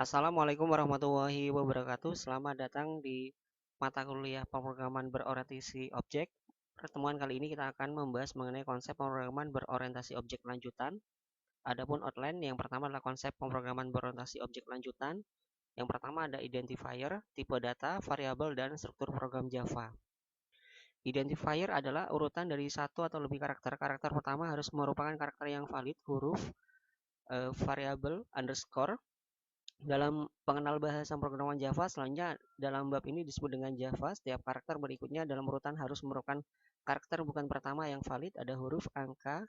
Assalamualaikum warahmatullahi wabarakatuh. Selamat datang di mata kuliah pemrograman berorientasi objek. Pertemuan kali ini kita akan membahas mengenai konsep pemrograman berorientasi objek lanjutan. Adapun outline yang pertama adalah konsep pemrograman berorientasi objek lanjutan. Yang pertama ada identifier, tipe data, variabel, dan struktur program Java. Identifier adalah urutan dari satu atau lebih karakter. Karakter pertama harus merupakan karakter yang valid, huruf, variabel, underscore. Dalam pengenal bahasa pemrograman Java, selanjutnya dalam bab ini disebut dengan Java. Setiap karakter berikutnya dalam urutan harus merupakan karakter bukan pertama yang valid. Ada huruf, angka,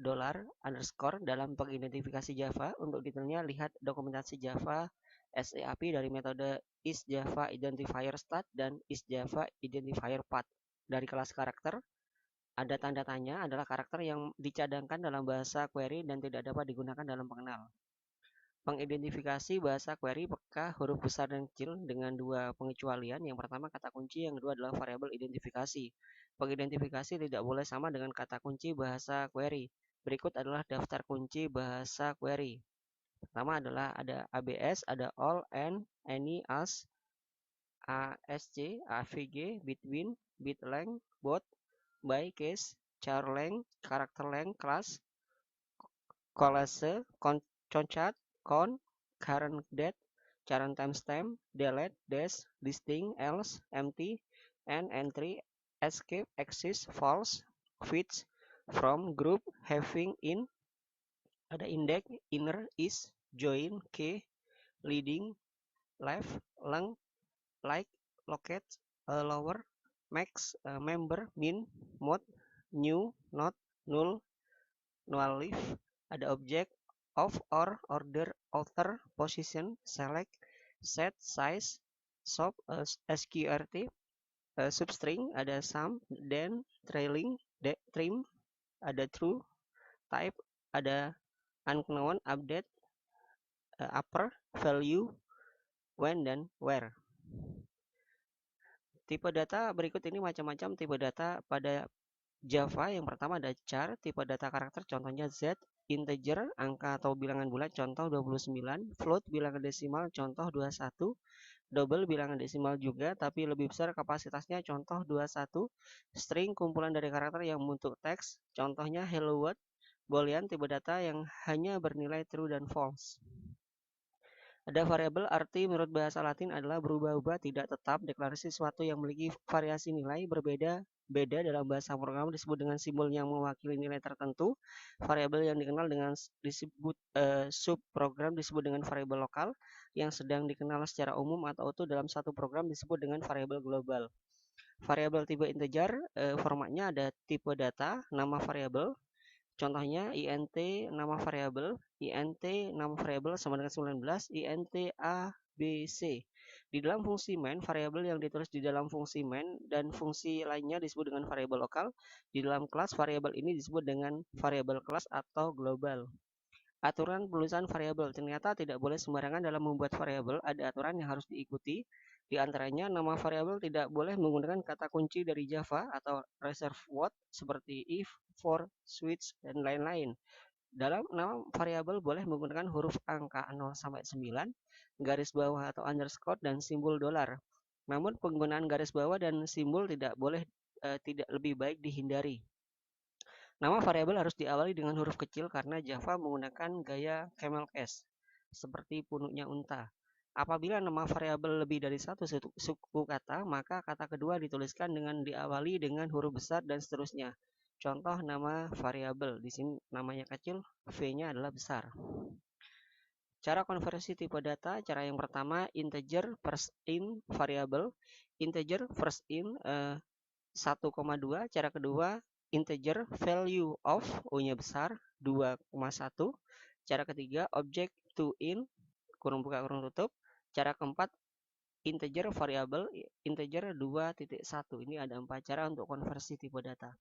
dolar, underscore dalam pengidentifikasi Java. Untuk detailnya lihat dokumentasi Java SEAP dari metode isJava identifier stat dan isJava identifier path. Dari kelas karakter, ada tanda tanya adalah karakter yang dicadangkan dalam bahasa query dan tidak dapat digunakan dalam pengenal. Pengidentifikasi bahasa query peka huruf besar dan kecil dengan dua pengecualian. Yang pertama kata kunci, yang kedua adalah variabel identifikasi. Pengidentifikasi tidak boleh sama dengan kata kunci bahasa query. Berikut adalah daftar kunci bahasa query. Pertama adalah ada ABS, ada all, and, any, as, ASC, AVG, between, bit length, both, by, case, char length, character length, class, collase, concat, con, current date, current timestamp, delete, dash, listing, else, empty, and entry, escape, exist, false, fetch, from, group, having, in, ada index, inner, is, join, key, leading, left, length, like, locate, lower, max, member, min, mode, new, not, null, null leaf, ada object, of, or, order, alter, position, select, set, size, sub, sqrt, substring, ada sum, then, trailing, trim, ada true, type, ada unknown, update, upper, value, when, dan where. Tipe data berikut ini macam-macam tipe data pada Java. Yang pertama ada char, tipe data karakter, contohnya Z, integer, angka atau bilangan bulat, contoh 29, float, bilangan desimal, contoh 21, double, bilangan desimal juga, tapi lebih besar kapasitasnya, contoh 21, string, kumpulan dari karakter yang membentuk teks, contohnya hello world, boolean, tipe data yang hanya bernilai true dan false. Ada variabel, arti menurut bahasa Latin adalah berubah-ubah, tidak tetap. Deklarasi sesuatu yang memiliki variasi nilai berbeda dalam bahasa pemrograman disebut dengan simbol yang mewakili nilai tertentu. Variabel yang dikenal dengan disebut subprogram disebut dengan variabel lokal. Yang sedang dikenal secara umum atau utuh dalam satu program disebut dengan variabel global. Variabel tipe integer, formatnya ada tipe data, nama variabel. Contohnya int nama variabel, int nama variabel sama dengan 19, int a, b, c. Di dalam fungsi main, variabel yang ditulis di dalam fungsi main dan fungsi lainnya disebut dengan variabel lokal. Di dalam kelas, variabel ini disebut dengan variabel kelas atau global. Aturan penulisan variabel, ternyata tidak boleh sembarangan dalam membuat variabel, ada aturan yang harus diikuti. Di antaranya, nama variabel tidak boleh menggunakan kata kunci dari Java atau reserve word seperti if, for, switch, dan lain-lain. Dalam nama variabel boleh menggunakan huruf angka 0 sampai 9, garis bawah atau underscore, dan simbol dolar. Namun penggunaan garis bawah dan simbol tidak lebih baik dihindari. Nama variabel harus diawali dengan huruf kecil karena Java menggunakan gaya camel case, seperti punuknya unta. Apabila nama variabel lebih dari satu suku kata, maka kata kedua dituliskan dengan diawali dengan huruf besar dan seterusnya. Contoh nama variabel, di sini namanya kecil, V-nya adalah besar. Cara konversi tipe data, cara yang pertama integer first in variabel, integer first in 1,2, cara kedua integer value of, U-nya besar, 2,1. Cara ketiga object to in, kurung buka kurung tutup. Cara keempat integer variable, integer 2.1. Ini ada 4 cara untuk konversi tipe data.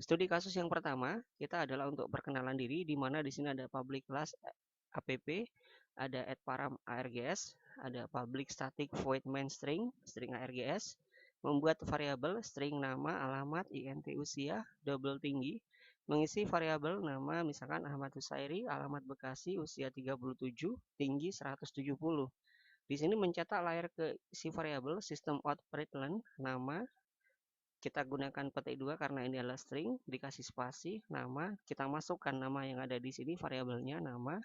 Studi kasus yang pertama kita adalah untuk perkenalan diri, di mana di sini ada public class app, ada add param args, ada public static void main string args, membuat variabel string nama, alamat, int usia, double tinggi, mengisi variabel nama misalkan Ahmad Husairi, alamat Bekasi, usia 37, tinggi 170. Di sini mencetak layar ke si variabel sistem out println nama, kita gunakan petik 2 karena ini adalah string, dikasih spasi, nama, kita masukkan nama yang ada di sini variabelnya nama,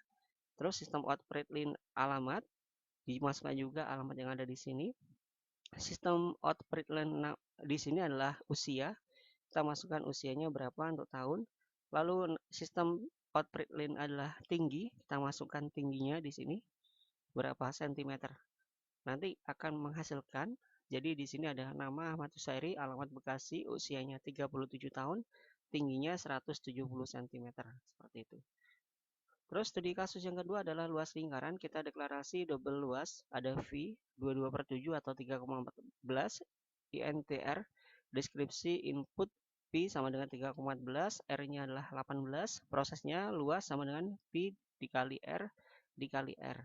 terus sistem out println alamat, dimasukkan juga alamat yang ada di sini. Sistem out println di sini adalah usia, kita masukkan usianya berapa untuk tahun. Lalu sistem out println adalah tinggi, kita masukkan tingginya di sini berapa sentimeter. Nanti akan menghasilkan, jadi di sini ada nama Ahmad Husairi, alamat Bekasi, usianya 37 tahun, tingginya 170 cm, seperti itu. Terus studi kasus yang kedua adalah luas lingkaran, kita deklarasi double luas, ada V 22/7 atau 3,14, INTR, deskripsi input P sama dengan 3,14, R-nya adalah 18, prosesnya luas sama dengan P dikali R dikali R.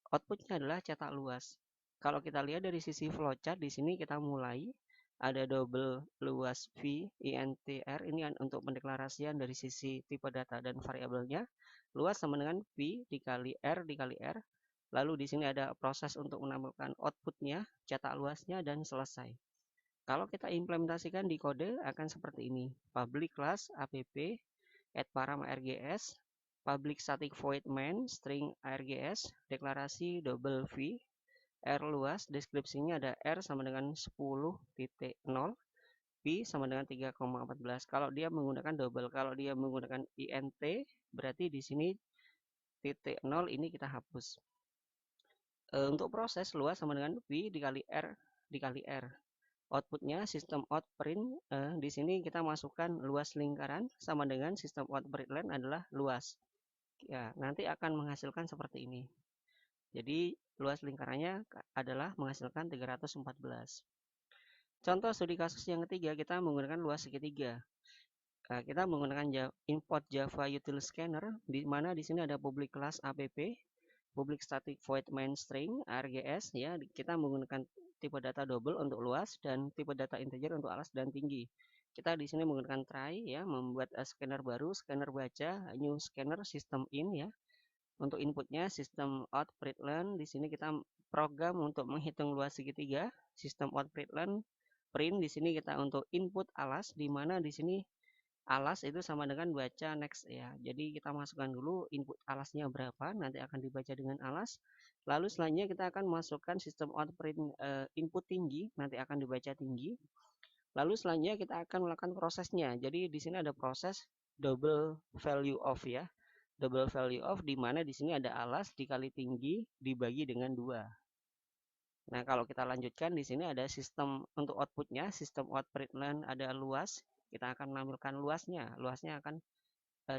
Outputnya adalah cetak luas. Kalau kita lihat dari sisi flowchart, di sini kita mulai ada double luas V INTR, ini untuk pendeklarasian dari sisi tipe data dan variabelnya. Luas sama dengan P dikali R dikali R. Lalu di sini ada proses untuk menampilkan outputnya, cetak luasnya, dan selesai. Kalau kita implementasikan di kode akan seperti ini. Public class app add param rgs, public static void main string rgs, deklarasi double v, r luas, deskripsinya ada r sama dengan 10.0, p sama dengan 3,14. Kalau dia menggunakan double, kalau dia menggunakan int, berarti di sini titik 0 ini kita hapus. Untuk proses luas sama dengan p dikali r dikali r. Outputnya sistem out print, di sini kita masukkan luas lingkaran sama dengan sistem out println adalah luas. Ya, nanti akan menghasilkan seperti ini. Jadi luas lingkarannya adalah menghasilkan 314. Contoh studi kasus yang ketiga, kita menggunakan luas segitiga. Kita menggunakan import Java util scanner, di mana di sini ada public class app, public static void main string rgs, ya. Kita menggunakan tipe data double untuk luas dan tipe data integer untuk alas dan tinggi. Kita di sini menggunakan try, ya, membuat scanner baru, scanner baca, new scanner system in, ya. Untuk inputnya sistem out println, di sini kita program untuk menghitung luas segitiga, sistem out println print, di sini kita untuk input alas, di mana di sini alas itu sama dengan baca next, ya. Jadi kita masukkan dulu input alasnya berapa, nanti akan dibaca dengan alas. Lalu selanjutnya kita akan masukkan sistem out print input tinggi, nanti akan dibaca tinggi. Lalu selanjutnya kita akan melakukan prosesnya. Jadi di sini ada proses double value of, ya. Double value of, di mana di sini ada alas dikali tinggi dibagi dengan 2. Nah, kalau kita lanjutkan di sini ada sistem untuk outputnya, sistem out println ada luas. Kita akan menampilkan luasnya. Luasnya akan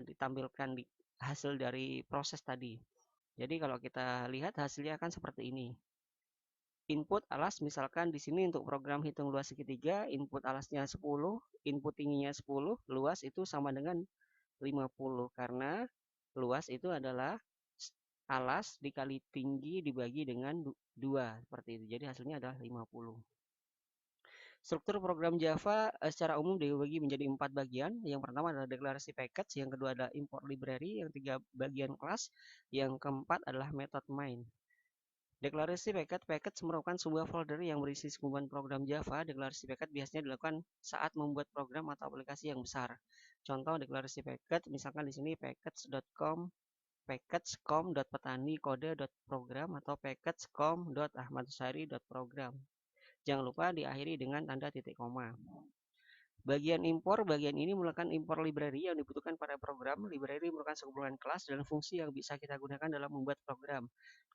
ditampilkan di hasil dari proses tadi. Jadi kalau kita lihat hasilnya akan seperti ini. Input alas misalkan di sini untuk program hitung luas segitiga, input alasnya 10, input tingginya 10, luas itu sama dengan 50 karena luas itu adalah alas dikali tinggi dibagi dengan 2, seperti itu. Jadi hasilnya adalah 50. Struktur program Java secara umum dibagi menjadi 4 bagian. Yang pertama adalah deklarasi package, yang kedua adalah import library, yang ketiga bagian kelas, yang keempat adalah method main. Deklarasi package merupakan sebuah folder yang berisi sekumpulan program Java. Deklarasi package biasanya dilakukan saat membuat program atau aplikasi yang besar. Contoh deklarasi package, misalkan di sini package.com, package.com.petani.kode.program atau package.com.ahmadhusairi.program. Jangan lupa diakhiri dengan tanda titik koma. Bagian impor, bagian ini melakukan impor library yang dibutuhkan pada program. Library merupakan sekumpulan kelas dan fungsi yang bisa kita gunakan dalam membuat program.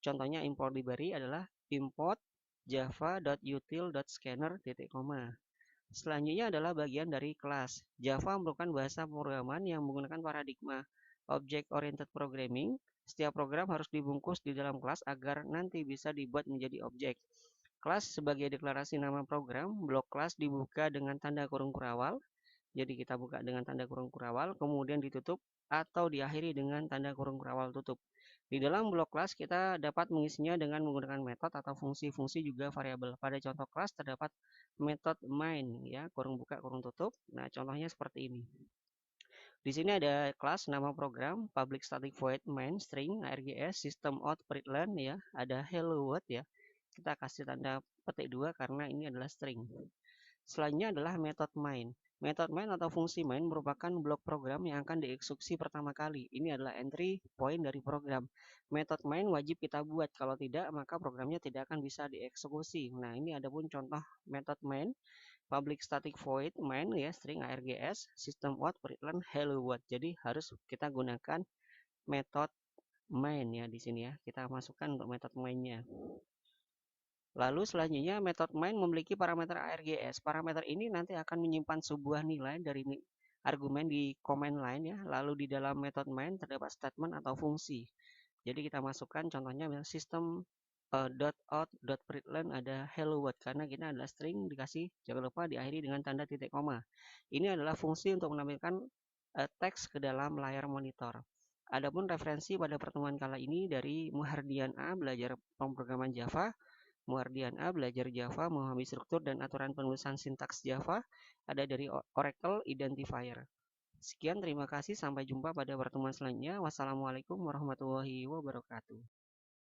Contohnya import library adalah import java.util.scanner. Selanjutnya adalah bagian dari kelas. Java merupakan bahasa pemrograman yang menggunakan paradigma object oriented programming. Setiap program harus dibungkus di dalam kelas agar nanti bisa dibuat menjadi objek. Kelas sebagai deklarasi nama program, blok kelas dibuka dengan tanda kurung kurawal. Jadi kita buka dengan tanda kurung kurawal, kemudian ditutup atau diakhiri dengan tanda kurung kurawal tutup. Di dalam blok kelas kita dapat mengisinya dengan menggunakan metode atau fungsi-fungsi juga variabel. Pada contoh kelas terdapat metode main, ya, kurung buka kurung tutup. Nah, contohnya seperti ini. Di sini ada kelas nama program public static void main string args system out println ya, ada hello world ya. Kita kasih tanda petik 2 karena ini adalah string. Selanjutnya adalah method main. Method main atau fungsi main merupakan blok program yang akan dieksekusi pertama kali. Ini adalah entry point dari program. Method main wajib kita buat, kalau tidak maka programnya tidak akan bisa dieksekusi. Nah, ini ada pun contoh method main. Public static void main ya, string args system out println hello world. Jadi harus kita gunakan method main ya di sini ya. Kita masukkan untuk method mainnya. Lalu selanjutnya method main memiliki parameter args. Parameter ini nanti akan menyimpan sebuah nilai dari argumen di command line ya. Lalu di dalam method main terdapat statement atau fungsi. Jadi kita masukkan contohnya system .out.println ada hello world karena kita adalah string dikasih, jangan lupa diakhiri dengan tanda titik koma. Ini adalah fungsi untuk menampilkan teks ke dalam layar monitor. Adapun referensi pada pertemuan kali ini dari Muhardian A belajar pemrograman Java, Muhardian A belajar Java memahami struktur dan aturan penulisan sintaks Java, ada dari Oracle Identifier. Sekian, terima kasih, sampai jumpa pada pertemuan selanjutnya. Wassalamualaikum warahmatullahi wabarakatuh.